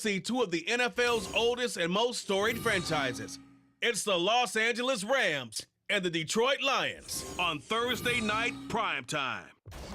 see two of the NFL's oldest and most storied franchises. It's the Los Angeles Rams and the Detroit Lions on Thursday night primetime.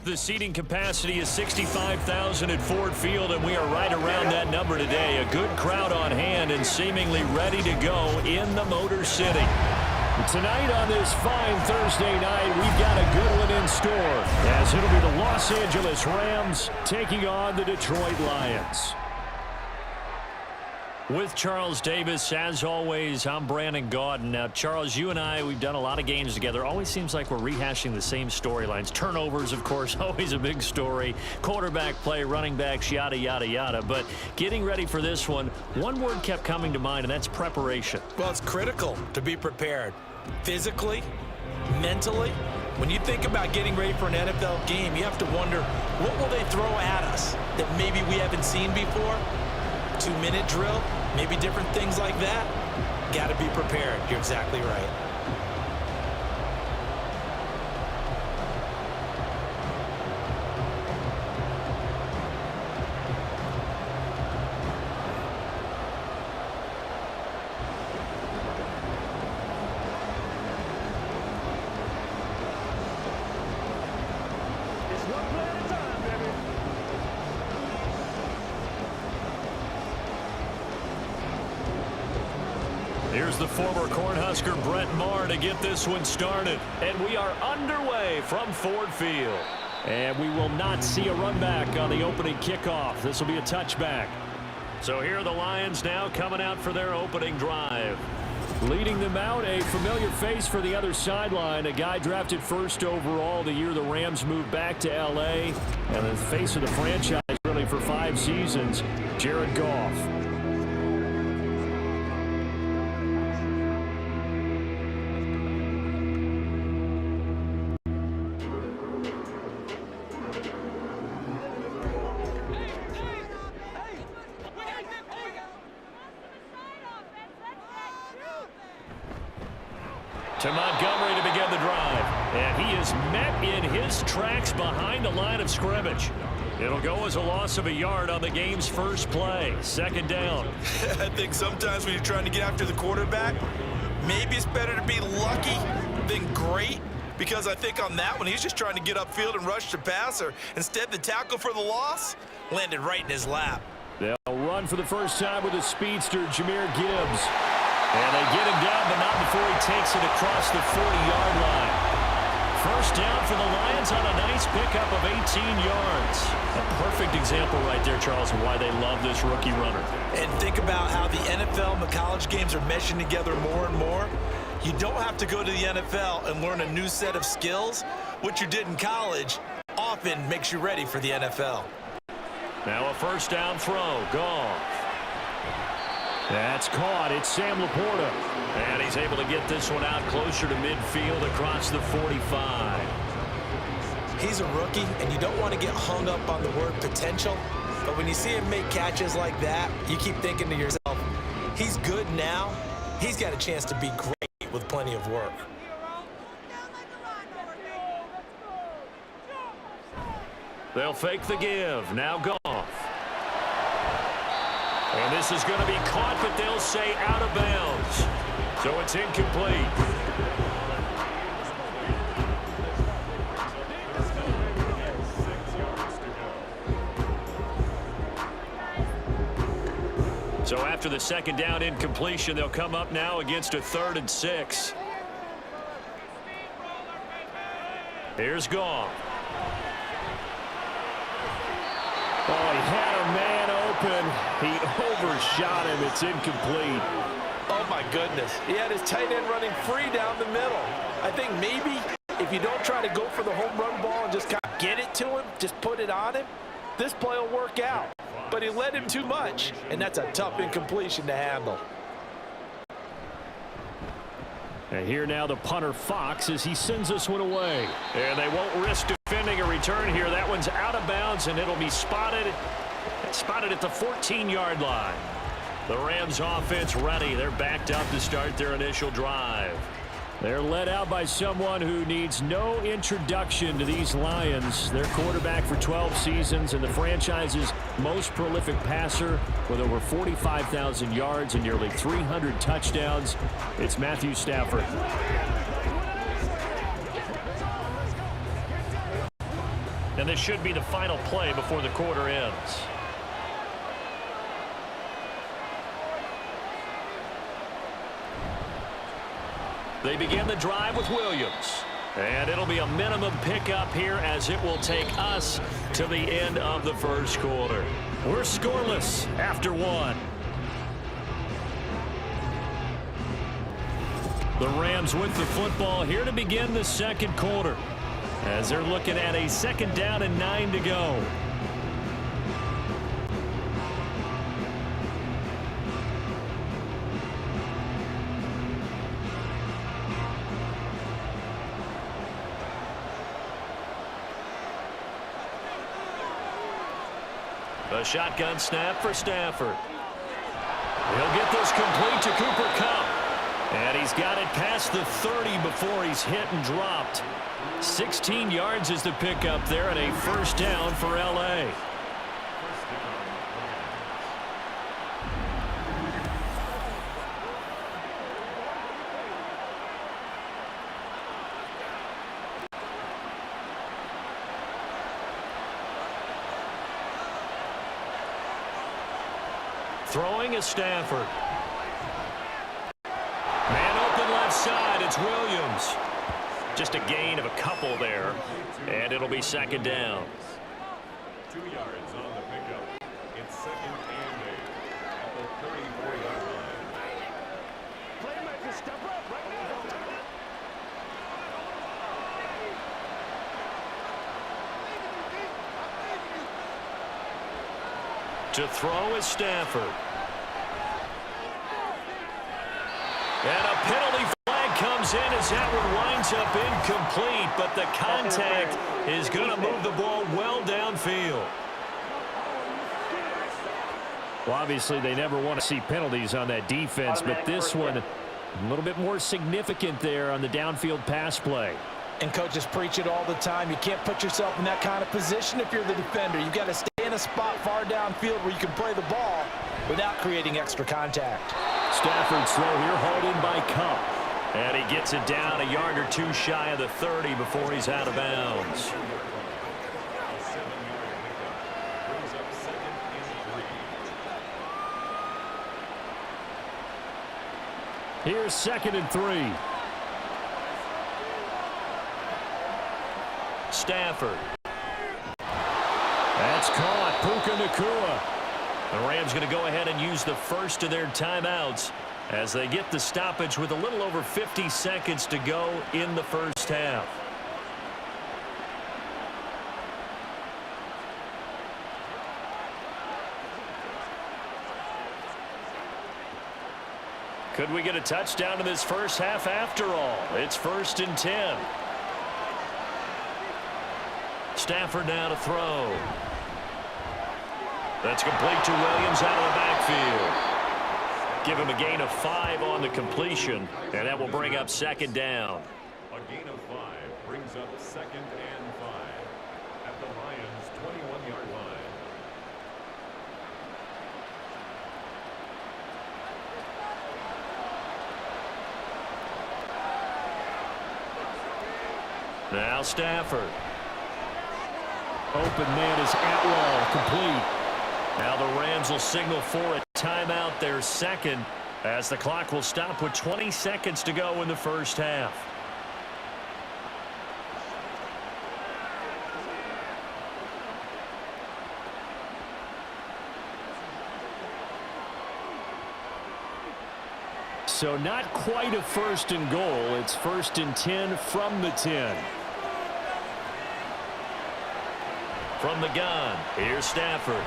The seating capacity is 65,000 at Ford Field, and we are right around that number today. A good crowd on hand and seemingly ready to go in the Motor City. Tonight on this fine Thursday night, we've got a good one in store, as it'll be the Los Angeles Rams taking on the Detroit Lions. With Charles Davis, as always, I'm Brandon Gaudin. Now, Charles, you and I, we've done a lot of games together. Always seems like we're rehashing the same storylines. Turnovers, of course, always a big story. Quarterback play, running backs, yada, yada, yada. But getting ready for this one word kept coming to mind, and that's preparation. Well, it's critical to be prepared. Physically, mentally. When you think about getting ready for an NFL game, you have to wonder, what will they throw at us that maybe we haven't seen before? 2-minute drill, maybe different things like that. Got to be prepared. You're exactly right. Here's the former Cornhusker Brett Maher to get this one started. And we are underway from Ford Field. And we will not see a run back on the opening kickoff. This will be a touchback. So here are the Lions now coming out for their opening drive. Leading them out, a familiar face for the other sideline. A guy drafted first overall the year the Rams moved back to L.A. And the face of the franchise really for 5 seasons, Jared Goff. To Montgomery to begin the drive. And he is met in his tracks behind the line of scrimmage. It'll go as a loss of a yard on the game's first play. Second down. I think sometimes when you're trying to get after the quarterback, maybe it's better to be lucky than great. Because I think on that one, he's just trying to get upfield and rush the passer. Instead, the tackle for the loss landed right in his lap. They'll run for the first time with a speedster, Jahmyr Gibbs. And they get him down, but not before he takes it across the 40-yard line. First down for the Lions on a nice pickup of 18 yards. A perfect example right there, Charles, of why they love this rookie runner. And think about how the NFL and the college games are meshing together more and more. You don't have to go to the NFL and learn a new set of skills. What you did in college often makes you ready for the NFL. Now a first down throw. Goff. That's caught. It's Sam Laporta. And he's able to get this one out closer to midfield across the 45. He's a rookie, and you don't want to get hung up on the word potential. But when you see him make catches like that, you keep thinking to yourself, he's good now. He's got a chance to be great with plenty of work. They'll fake the give. Now Goff. And this is going to be caught, but they'll say out of bounds. So it's incomplete. So after the second down incompletion, they'll come up now against a 3rd and 6. Here's Goff. Oh, he had a man open. He overshot him. It's incomplete. Oh, my goodness. He had his tight end running free down the middle. I think maybe if you don't try to go for the home run ball and just kind of get it to him, just put it on him, this play will work out. But he led him too much, and that's a tough incompletion to handle. And here now the punter Fox as he sends this one away. And they won't risk defending a return here. That one's out of bounds, and it'll be spotted at the 14-yard line. The Rams offense ready. They're backed up to start their initial drive. They're led out by someone who needs no introduction to these Lions. Their quarterback for 12 seasons and the franchise's most prolific passer with over 45,000 yards and nearly 300 touchdowns. It's Matthew Stafford. And this should be the final play before the quarter ends. They begin the drive with Williams. And it'll be a minimum pickup here as it will take us to the end of the first quarter. We're scoreless after one. The Rams with the football here to begin the second quarter, as they're looking at a 2nd down and 9 to go. A shotgun snap for Stafford. He'll get this complete to Cooper Kupp. And he's got it past the 30 before he's hit and dropped. 16 yards is the pickup there and a 1st down for L.A. Throwing is Stafford. Man open left side, it's Williams. Just a gain of a couple there, and it'll be 2nd down. 2 yards on the pickup. It's 2nd and 8 at the 34-yard line. Playmaker, step up right now. To throw is Stafford. And a penalty flag comes in as that one winds up incomplete, but the contact is going to move the ball well downfield. Well, obviously, they never want to see penalties on that defense, but this one a little bit more significant there on the downfield pass play. And coaches preach it all the time. You can't put yourself in that kind of position if you're the defender. You've got to stay in a spot far downfield where you can play the ball without creating extra contact. Stafford's throw here hauled in by Kupp. And he gets it down a yard or two shy of the 30 before he's out of bounds. Here's 2nd and 3. Stafford. That's caught. Puka Nacua. The Rams going to go ahead and use the first of their timeouts as they get the stoppage with a little over 50 seconds to go in the first half. Could we get a touchdown in this first half after all? It's 1st and 10. Stafford now to throw. That's complete to Williams out of the backfield. Give him a gain of 5 on the completion, and that will bring up 2nd down. A gain of 5 brings up 2nd and 5 at the Lions' 21-yard line. Now Stafford. Open man is Atwell, complete. Now the Rams will signal for a timeout, their 2nd, as the clock will stop with 20 seconds to go in the first half. So not quite a 1st and goal. It's 1st and 10 from the 10. From the gun, here's Stafford.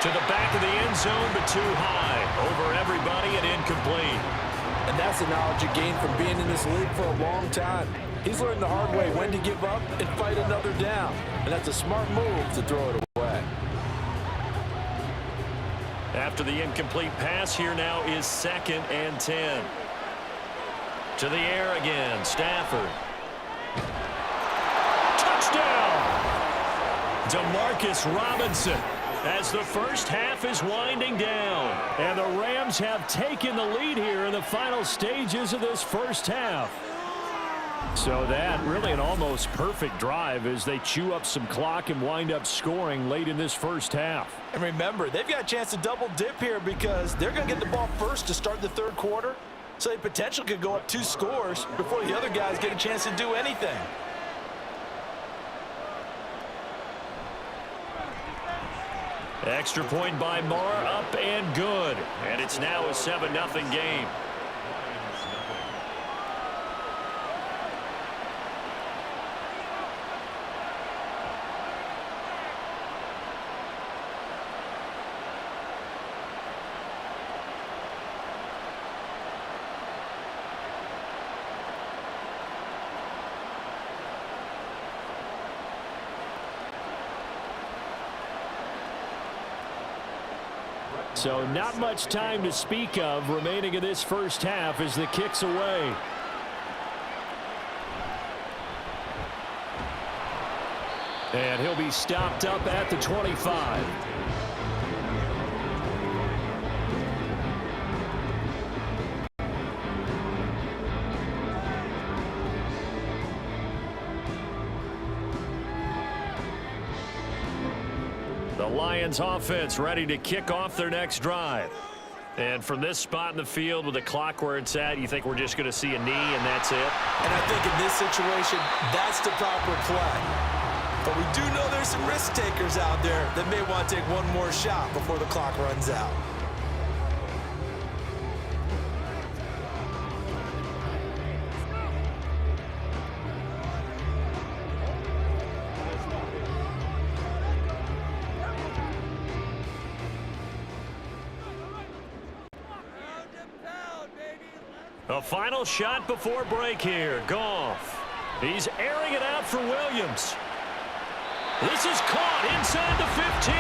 To the back of the end zone, but too high. Over everybody and incomplete. And that's the knowledge you gain from being in this league for a long time. He's learned the hard way when to give up and fight another down. And that's a smart move to throw it away. After the incomplete pass, here now is 2nd and 10. To the air again, Stafford. Touchdown! Demarcus Robinson, as the first half is winding down. And the Rams have taken the lead here in the final stages of this first half. So that really an almost perfect drive as they chew up some clock and wind up scoring late in this first half. And remember, they've got a chance to double dip here because they're going to get the ball first to start the third quarter. So they potentially could go up 2 scores before the other guys get a chance to do anything. Extra point by Marr, up and good. And it's now a 7-0 game. So not much time to speak of remaining in this first half as the kick's away. And he'll be stopped up at the 25. The Lions offense ready to kick off their next drive. And from this spot in the field with the clock where it's at, you think we're just going to see a knee and that's it? And I think in this situation, that's the proper play. But we do know there's some risk takers out there that may want to take one more shot before the clock runs out. A final shot before break here. Goff. He's airing it out for Williams. This is caught inside the 15.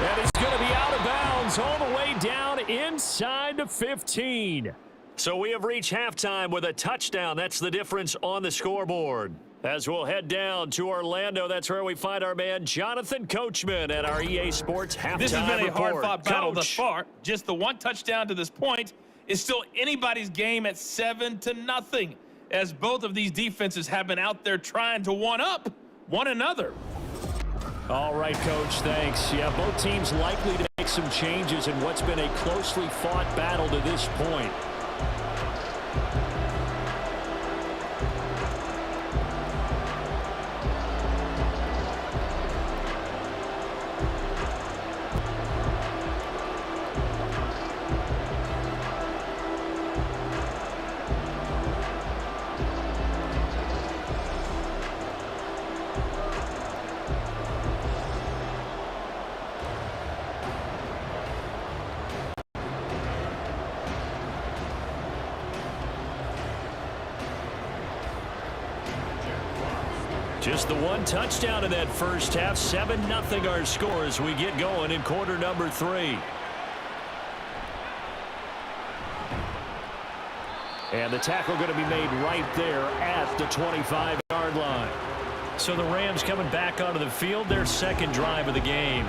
And he's going to be out of bounds all the way down inside the 15. So we have reached halftime with a touchdown. That's the difference on the scoreboard. As we'll head down to Orlando, that's where we find our man Jonathan Coachman at our EA Sports halftime report. This has been a hard-fought battle thus Coach. far. Just the one touchdown to this point is still anybody's game at 7-0, as both of these defenses have been out there trying to one-up one another. All right, Coach, thanks. Yeah, both teams likely to make some changes in what's been a closely fought battle to this point. Just the one touchdown in that first half. 7-0 our score as we get going in quarter number 3. And the tackle going to be made right there at the 25-yard line. So the Rams coming back onto the field, their second drive of the game.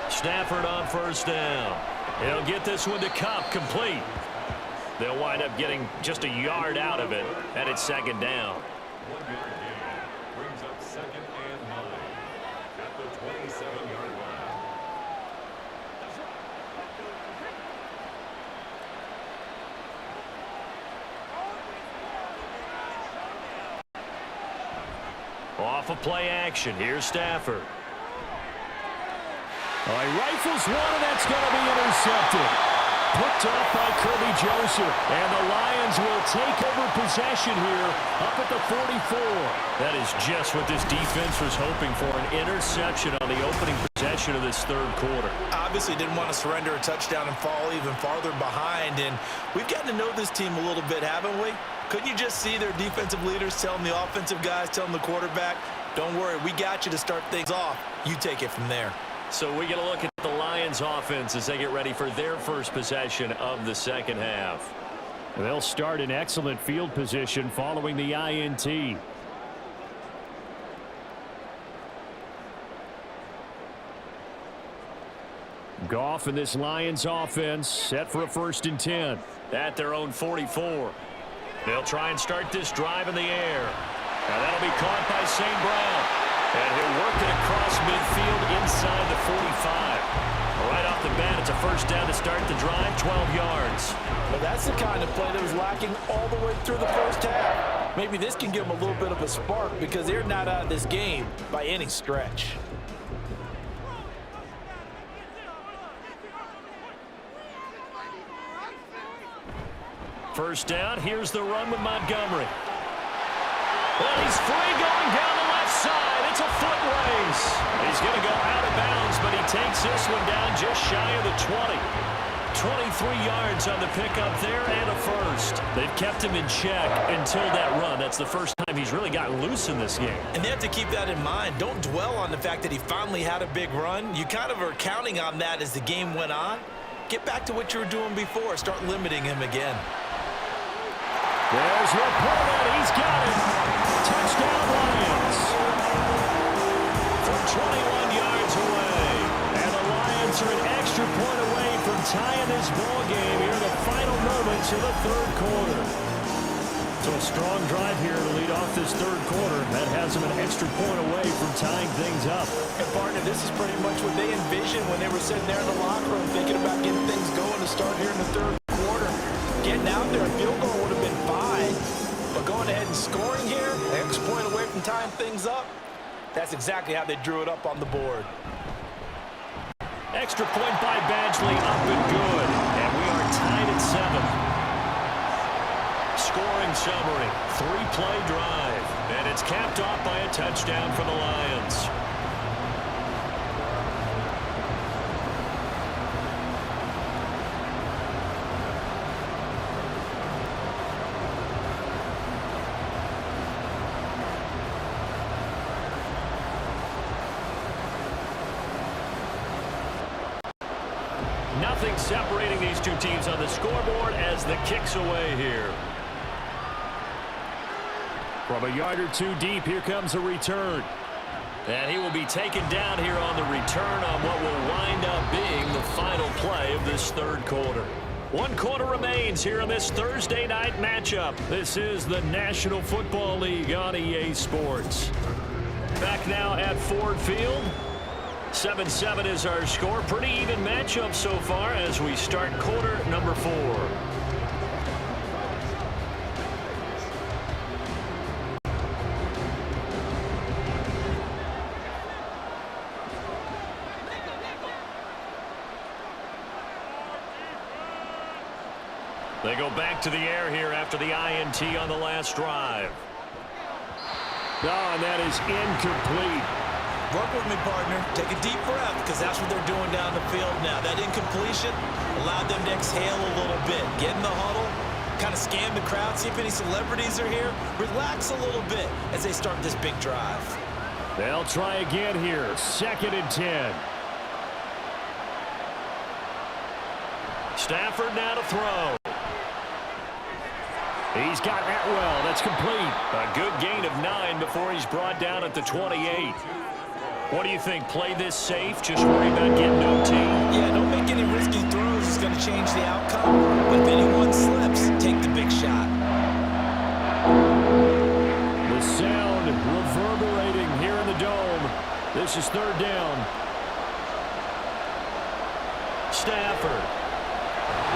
Stafford on first down. He'll get this one to Cup, complete. They'll wind up getting just a yard out of it, and it's second down. 1 yard gain brings up 2nd and 9 at the 27-yard line. Off of play action, here's Stafford. All right, rifles one, and that's going to be intercepted. Picked off by Kirby Joseph. And the Lions will take over possession here up at the 44. That is just what this defense was hoping for, an interception on the opening possession of this third quarter. Obviously didn't want to surrender a touchdown and fall even farther behind. And we've gotten to know this team a little bit, haven't we? Couldn't you just see their defensive leaders telling the offensive guys, telling the quarterback, don't worry, we got you to start things off. You take it from there. So we get a look at the Lions offense as they get ready for their first possession of the second half. They'll start in excellent field position following the INT. Goff and this Lions offense set for a 1st and 10 at their own 44. They'll try and start this drive in the air. Now that'll be caught by St. Brown. And he'll work it across midfield inside the 45. Right off the bat, it's a 1st down to start the drive, 12 yards. Well, that's the kind of play that was lacking all the way through the first half. Maybe this can give them a little bit of a spark because they're not out of this game by any stretch. First down, here's the run with Montgomery. Well, he's free going down the left side. It's a foot race. He's going to go out of bounds, but he takes this one down just shy of the 20. 23 yards on the pickup there and a 1st. They've kept him in check until that run. That's the first time he's really gotten loose in this game. And they have to keep that in mind. Don't dwell on the fact that he finally had a big run. You kind of are counting on that as the game went on. Get back to what you were doing before. Start limiting him again. There's Laporta. He's got it. Touchdown Lions. From 21 yards away. And the Lions are an extra point away from tying this ball game here in the final moments of the third quarter. So a strong drive here to lead off this third quarter. That has them an extra point away from tying things up. And partner, this is pretty much what they envisioned when they were sitting there in the locker room thinking about getting things going to start here in the third quarter. Getting out there, a field goal would have been fine. But going ahead and scoring here, an extra point away from tying things up, that's exactly how they drew it up on the board. Extra point by Badgley, up and good. And we are tied at 7. Scoring summary, 3-play drive. And it's capped off by a touchdown for the Lions. Nothing separating these two teams on the scoreboard as the kick's away here. From a yard or two deep, here comes a return. And he will be taken down here on the return on what will wind up being the final play of this third quarter. 1 quarter remains here in this Thursday night matchup. This is the National Football League on EA Sports. Back now at Ford Field. 7-7 is our score. Pretty even matchup so far as we start quarter number 4. They go back to the air here after the INT on the last drive. Oh, and that is incomplete. Work with me, partner. Take a deep breath because that's what they're doing down the field now. That incompletion allowed them to exhale a little bit. Get in the huddle, kind of scan the crowd, see if any celebrities are here. Relax a little bit as they start this big drive. They'll try again here. 2nd and 10. Stafford now to throw. He's got Atwell. That's complete. A good gain of 9 before he's brought down at the 28. What do you think? Play this safe? Just worry about getting OT? Yeah, don't make any risky throws. It's going to change the outcome. But if anyone slips, take the big shot. The sound reverberating here in the dome. This is 3rd down. Stafford.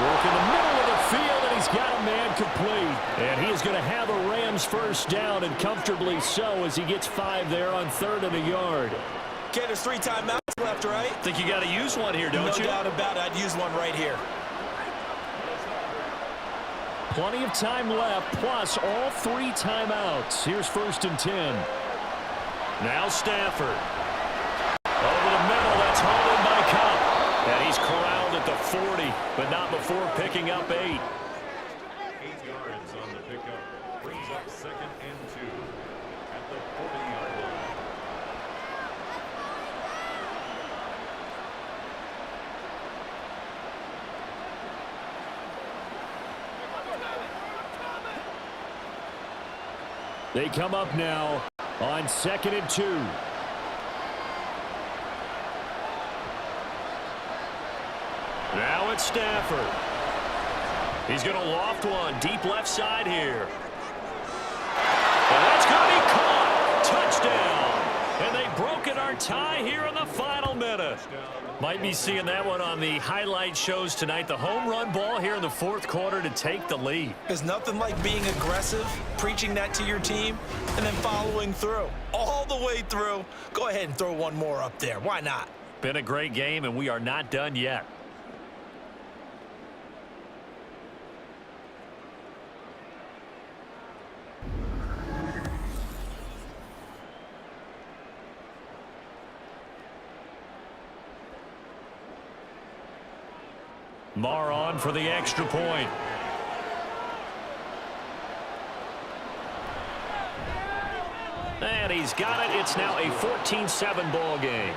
Work in the middle of the field, and he's got a man complete. And he is going to have a Rams 1st down, and comfortably so as he gets 5 there on 3rd and a yard. Okay, there's 3 timeouts left, right? Think you got to use one here, don't you? No doubt about it. I'd use one right here. Plenty of time left, plus all 3 timeouts. Here's 1st and 10. Now Stafford. Over the middle, that's hauled in by Cup. And he's corralled at the 40, but not before picking up 8. 8 yards on the pickup. Brings up 2nd and 2 at the 40-yard line. They come up now on 2nd and 2. Now it's Stafford. He's going to loft one deep left side here. And that's going to be caught. Touchdown. And they've broken our tie here in the final minute. Might be seeing that one on the highlight shows tonight. The home run ball here in the 4th quarter to take the lead. There's nothing like being aggressive, preaching that to your team, and then following through. All the way through. Go ahead and throw one more up there. Why not? Been a great game, and we are not done yet. Marr on for the extra point. And he's got it. It's now a 14-7 ball game.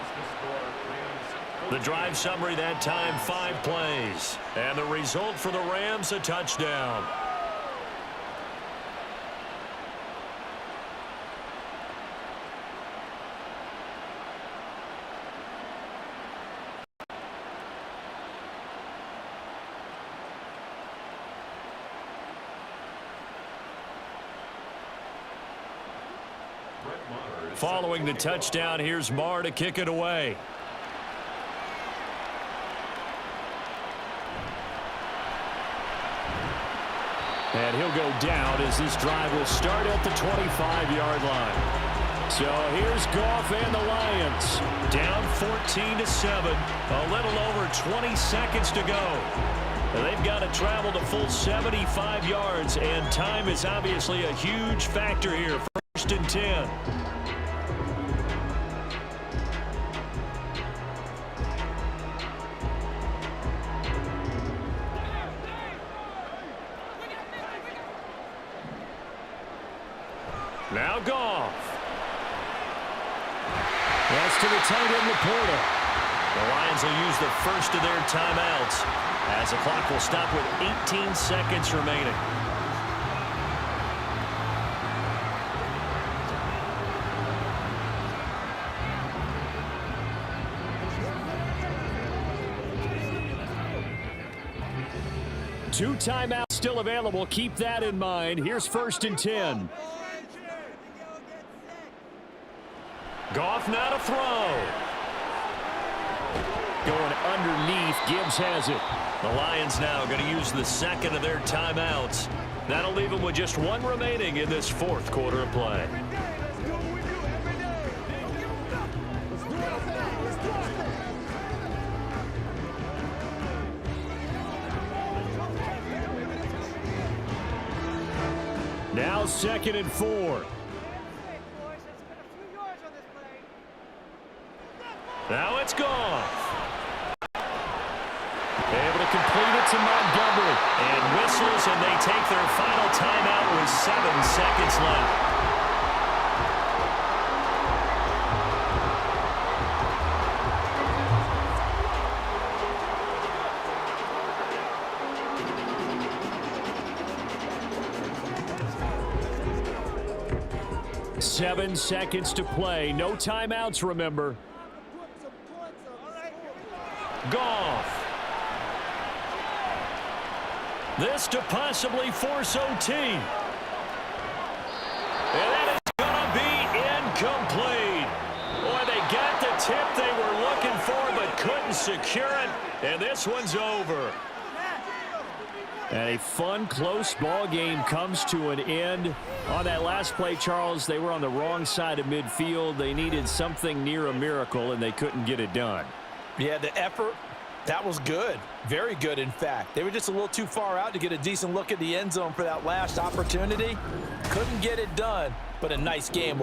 The drive summary that time, 5 plays. And the result for the Rams, a touchdown. Following the touchdown, here's Marr to kick it away. And he'll go down as this drive will start at the 25-yard line. So here's Goff and the Lions. Down 14-7. A little over 20 seconds to go. And they've got to travel the full 75 yards, and time is obviously a huge factor here. 1st and 10. Now Goff. That's to the tight end, Laporta. The Lions will use the first of their timeouts as the clock will stop with 18 seconds remaining. Two timeouts still available. Keep that in mind. Here's 1st and 10. Goff now to throw. Going underneath. Gibbs has it. The Lions now going to use the second of their timeouts. That'll leave them with just 1 remaining in this 4th quarter of play. Now 2nd and 4. Now it's Goff. Able to complete it to Montgomery. And whistles, and they take their final timeout with 7 seconds left. Seven seconds to play. No timeouts, remember. Goff. This to possibly force OT. And that is going to be incomplete. Boy, they got the tip they were looking for but couldn't secure it. And this one's over. And a fun, close ball game comes to an end. On that last play, Charles, they were on the wrong side of midfield. They needed something near a miracle, and they couldn't get it done. Yeah, the effort That was good. Very good, in fact. They were just a little too far out to get a decent look at the end zone for that last opportunity. Couldn't get it done, but a nice game.